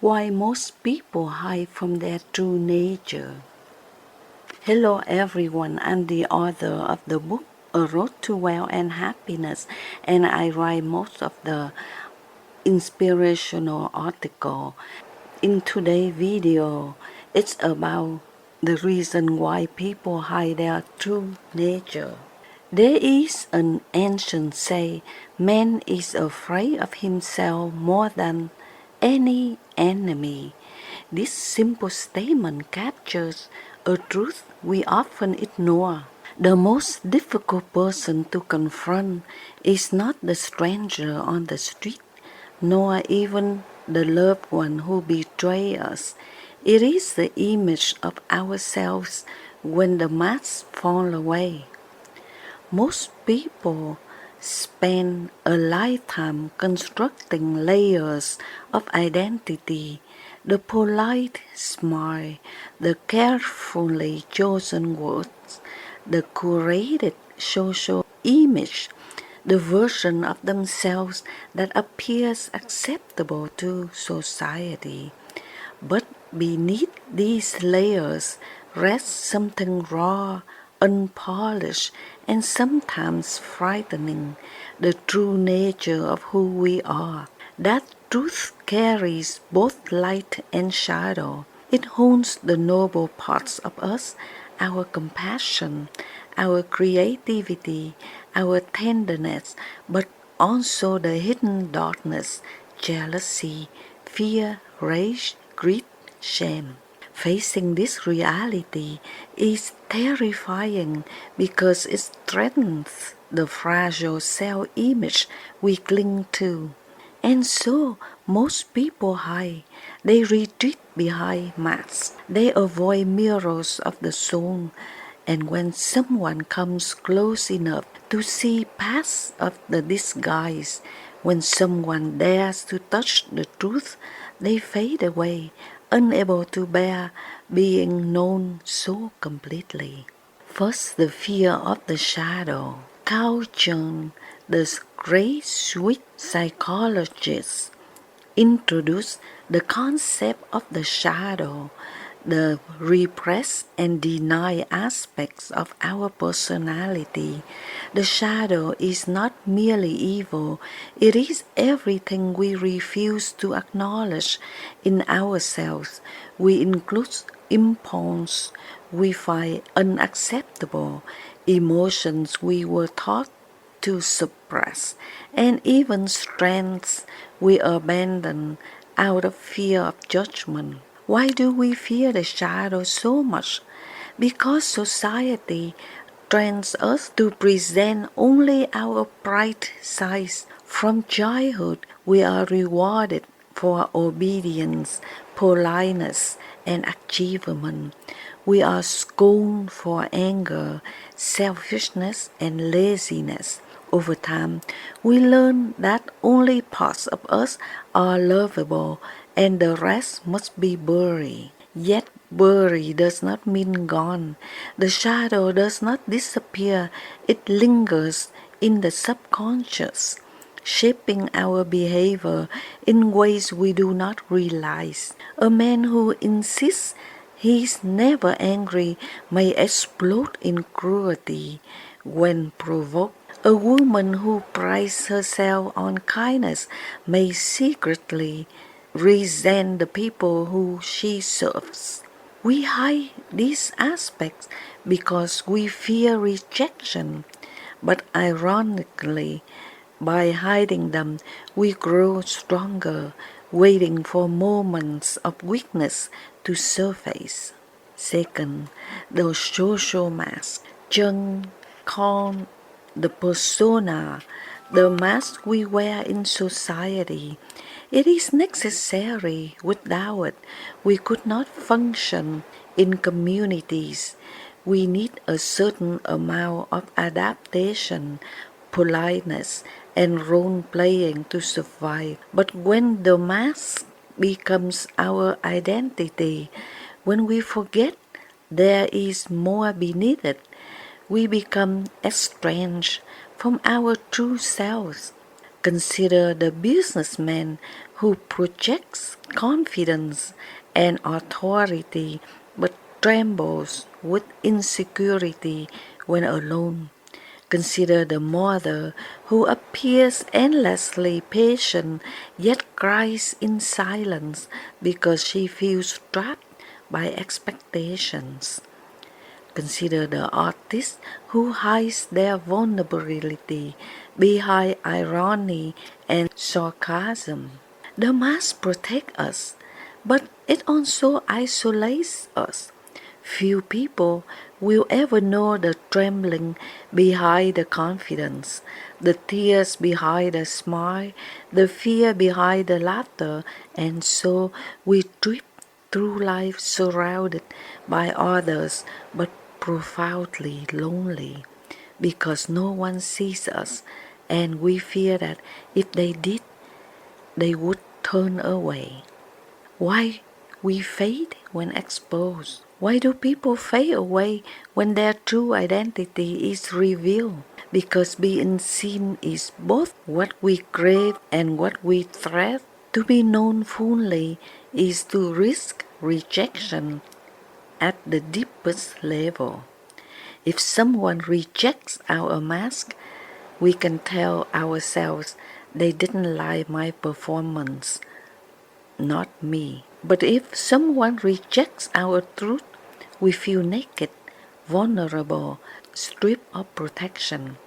Why most people hide from their true nature. Hello everyone, I'm the author of the book A Road to Wealth and Happiness, and I write most of the inspirational article. In today's video, it's about the reason why people hide their true nature. There is an ancient saying, man is afraid of himself more than any enemy. This simple statement captures a truth we often ignore. The most difficult person to confront is not the stranger on the street, nor even the loved one who betrays us. It is the image of ourselves when the masks fall away. Most people spend a lifetime constructing layers of identity, the polite smile, the carefully chosen words, the curated social image, the version of themselves that appears acceptable to society. But beneath these layers rests something raw, unpolished, and sometimes frightening, the true nature of who we are. That truth carries both light and shadow. It owns the noble parts of us, our compassion, our creativity, our tenderness, but also the hidden darkness, jealousy, fear, rage, greed, shame. Facing this reality is terrifying because it threatens the fragile self-image we cling to. And so, most people hide. They retreat behind masks. They avoid mirrors of the soul. And when someone comes close enough to see past of the disguise, when someone dares to touch the truth, they fade away, unable to bear being known so completely. First, the fear of the shadow. Carl Jung, the great Swiss psychologist, introduced the concept of the shadow, the repressed and denied aspects of our personality. The shadow is not merely evil, it is everything we refuse to acknowledge in ourselves. We include impulse we find unacceptable, emotions we were taught to suppress, and even strengths we abandon out of fear of judgment. Why do we fear the shadow so much? Because society trains us to present only our bright sides. From childhood, we are rewarded for obedience, politeness, and achievement. We are scorned for anger, selfishness, and laziness. Over time, we learn that only parts of us are lovable and the rest must be buried. Yet bury does not mean gone. The shadow does not disappear, it lingers in the subconscious, shaping our behavior in ways we do not realize. A man who insists he is never angry may explode in cruelty when provoked. A woman who prides herself on kindness may secretly resent the people who she serves. We hide these aspects because we fear rejection, but ironically, by hiding them, we grow stronger, waiting for moments of weakness to surface. Second, the social mask. Jung called the persona, the mask we wear in society. It is necessary. Without it, we could not function in communities. We need a certain amount of adaptation, politeness, and role-playing to survive. But when the mask becomes our identity, when we forget there is more beneath it, we become estranged from our true selves. Consider the businessman who projects confidence and authority but trembles with insecurity when alone. Consider the mother who appears endlessly patient yet cries in silence because she feels trapped by expectations. Consider the artist who hides their vulnerability behind irony and sarcasm. The mask protects us, but it also isolates us. Few people will ever know the trembling behind the confidence, the tears behind the smile, the fear behind the laughter, and so we trip through life surrounded by others but profoundly lonely because no one sees us, and we fear that if they did, they would turn away. Why we fade when exposed? Why do people fade away when their true identity is revealed? Because being seen is both what we crave and what we threat. To be known fully is to risk rejection at the deepest level. If someone rejects our mask, we can tell ourselves they didn't like my performance, not me. But if someone rejects our truth, we feel naked, vulnerable, stripped of protection.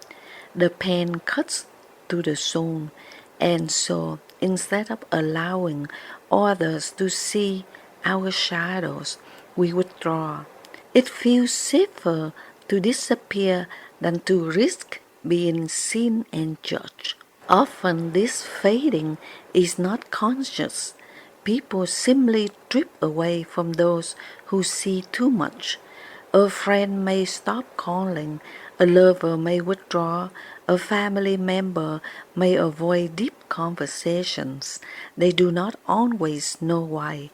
The pain cuts to the soul, and so instead of allowing others to see our shadows, we withdraw. It feels safer to disappear than to risk being seen and judged. Often this fading is not conscious. People simply drift away from those who see too much. A friend may stop calling, a lover may withdraw, a family member may avoid deep conversations. They do not always know why.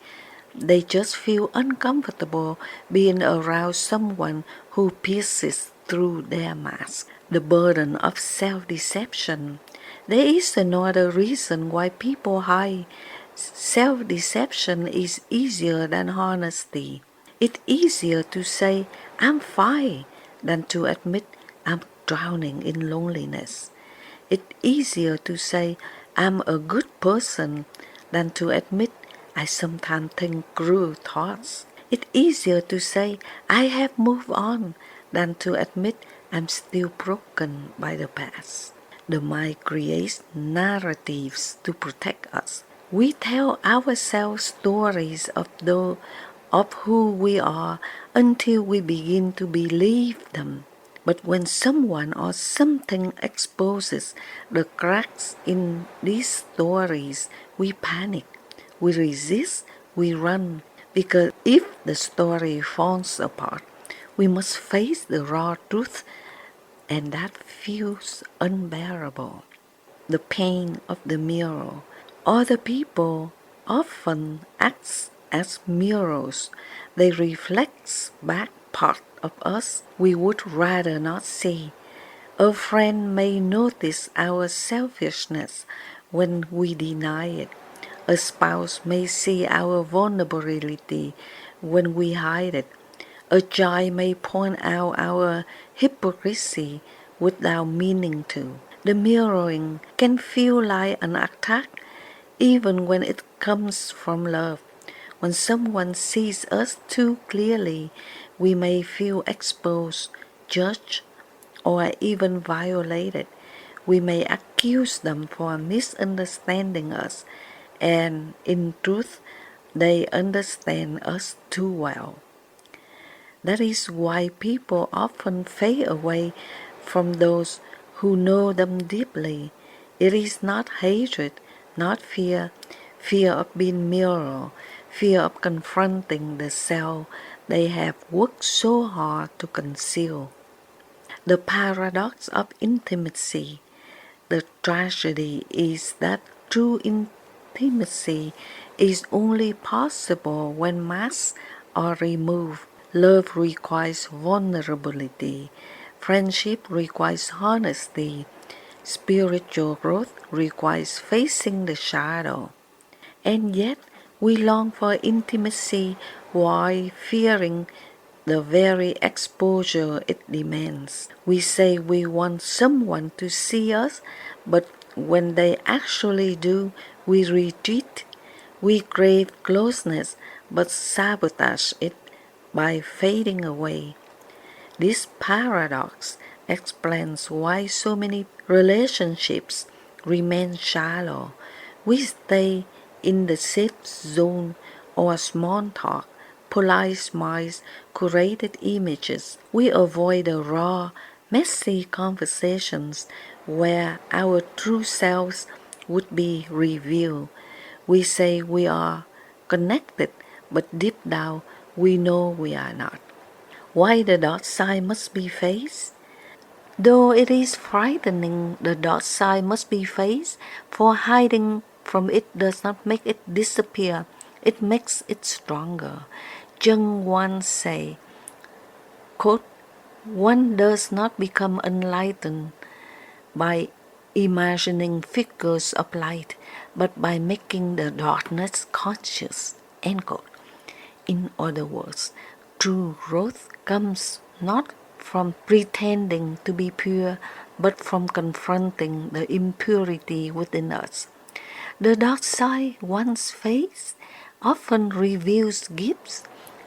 They just feel uncomfortable being around someone who pierces through their mask. The burden of self-deception. There is another reason why people hide. Self-deception is easier than honesty. It's easier to say, I'm fine, than to admit I'm drowning in loneliness. It's easier to say, I'm a good person, than to admit I sometimes think cruel thoughts. It's easier to say, I have moved on, than to admit I'm still broken by the past. The mind creates narratives to protect us. We tell ourselves stories of who we are until we begin to believe them. But when someone or something exposes the cracks in these stories, we panic, we resist, we run. Because if the story falls apart, we must face the raw truth, and that feels unbearable. The pain of the mirror. Other people often act as mirrors. They reflect back part of us we would rather not see. A friend may notice our selfishness when we deny it. A spouse may see our vulnerability when we hide it. A child may point out our hypocrisy without meaning to. The mirroring can feel like an attack even when it comes from love. When someone sees us too clearly, we may feel exposed, judged, or even violated. We may accuse them for misunderstanding us, and in truth, they understand us too well. That is why people often fade away from those who know them deeply. It is not hatred, not fear, fear of being mirrored, fear of confronting the self they have worked so hard to conceal. The paradox of intimacy. The tragedy is that true intimacy is only possible when masks are removed. Love requires vulnerability. Friendship requires honesty. Spiritual growth requires facing the shadow. And yet we long for intimacy while fearing the very exposure it demands. We say we want someone to see us, but when they actually do, we retreat. We crave closeness, but sabotage it by fading away. This paradox explains why so many relationships remain shallow. We stay in the safe zone or small talk, polite smiles, curated images. We avoid the raw, messy conversations where our true selves would be revealed. We say we are connected, but deep down we know we are not. Why the dark side must be faced? Though it is frightening, the dark side must be faced, for hiding from it does not make it disappear, it makes it stronger. Jung once said, quote, one does not become enlightened by imagining figures of light, but by making the darkness conscious. End quote. In other words, true growth comes not from pretending to be pure, but from confronting the impurity within us. The dark side once faced often reveals gifts.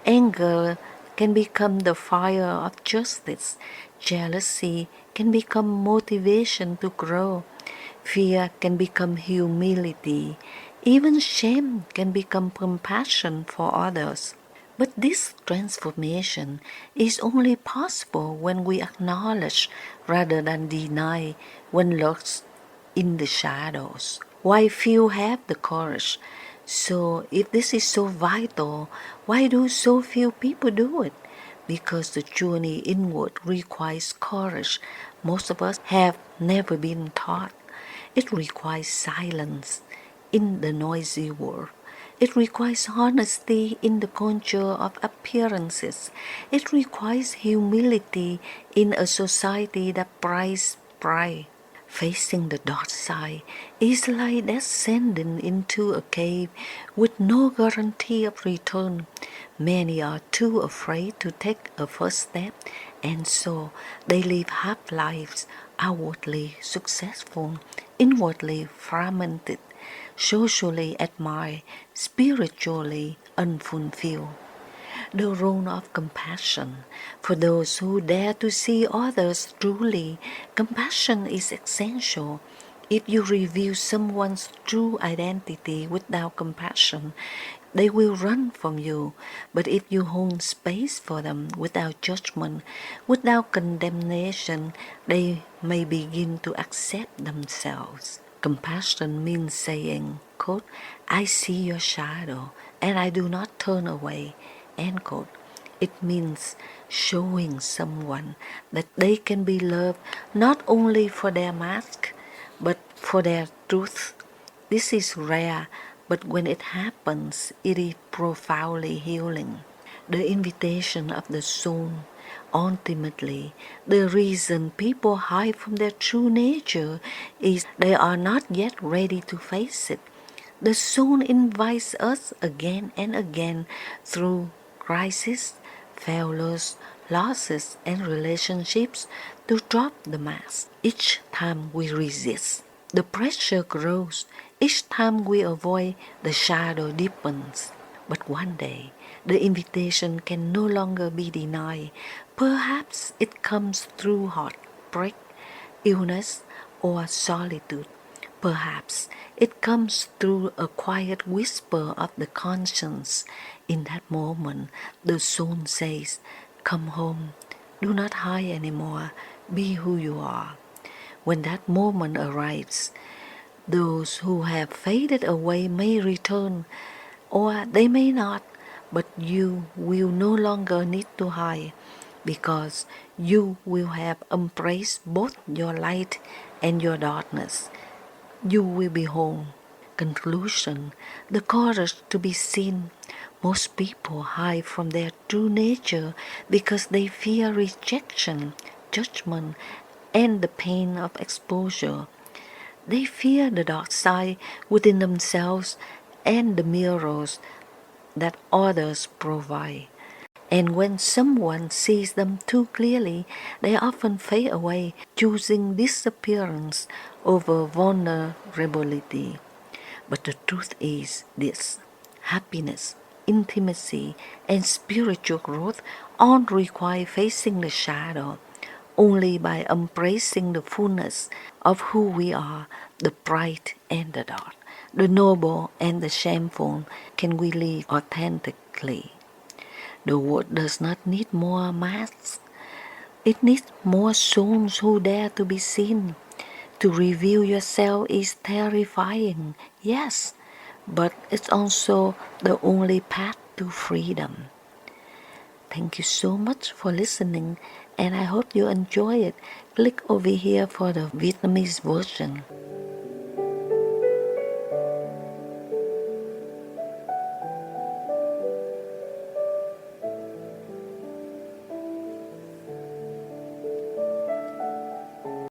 Anger can become the fire of justice. Jealousy can become motivation to grow. Fear can become humility. Even shame can become compassion for others. But this transformation is only possible when we acknowledge rather than deny what lurks in the shadows. Why few have the courage? So, if this is so vital, why do so few people do it? Because the journey inward requires courage most of us have never been taught. It requires silence in the noisy world. It requires honesty in the conjure of appearances. It requires humility in a society that prizes pride. Facing the dark side is like descending into a cave with no guarantee of return. Many are too afraid to take a first step, and so they live half lives, outwardly successful, inwardly fragmented, socially admired, spiritually unfulfilled. The role of compassion. For those who dare to see others truly, compassion is essential. If you reveal someone's true identity without compassion, they will run from you. But if you hold space for them without judgment, without condemnation, they may begin to accept themselves. Compassion means saying, quote, I see your shadow and I do not turn away. End quote. It means showing someone that they can be loved not only for their mask, but for their truth. This is rare, but when it happens, it is profoundly healing. The invitation of the soul. Ultimately, the reason people hide from their true nature is they are not yet ready to face it. The soul invites us again and again through crisis, failures, losses, and relationships to drop the mask. Each time we resist, the pressure grows. Each time we avoid, the shadow deepens. But one day, the invitation can no longer be denied. Perhaps it comes through heartbreak, illness, or solitude. Perhaps it comes through a quiet whisper of the conscience. In that moment, the soul says, come home, do not hide anymore, be who you are. When that moment arrives, those who have faded away may return, or they may not, but you will no longer need to hide, because you will have embraced both your light and your darkness. You will be home. Conclusion. The courage to be seen. Most people hide from their true nature because they fear rejection, judgment, and the pain of exposure. They fear the dark side within themselves and the mirrors that others provide. And when someone sees them too clearly, they often fade away, choosing disappearance over vulnerability. But the truth is this: happiness, intimacy, and spiritual growth all require facing the shadow. Only by embracing the fullness of who we are, the bright and the dark, the noble and the shameful, can we live authentically. The world does not need more masks. It needs more souls who dare to be seen. To reveal yourself is terrifying, yes, but it's also the only path to freedom. Thank you so much for listening, and I hope you enjoy it. Click over here for the Vietnamese version.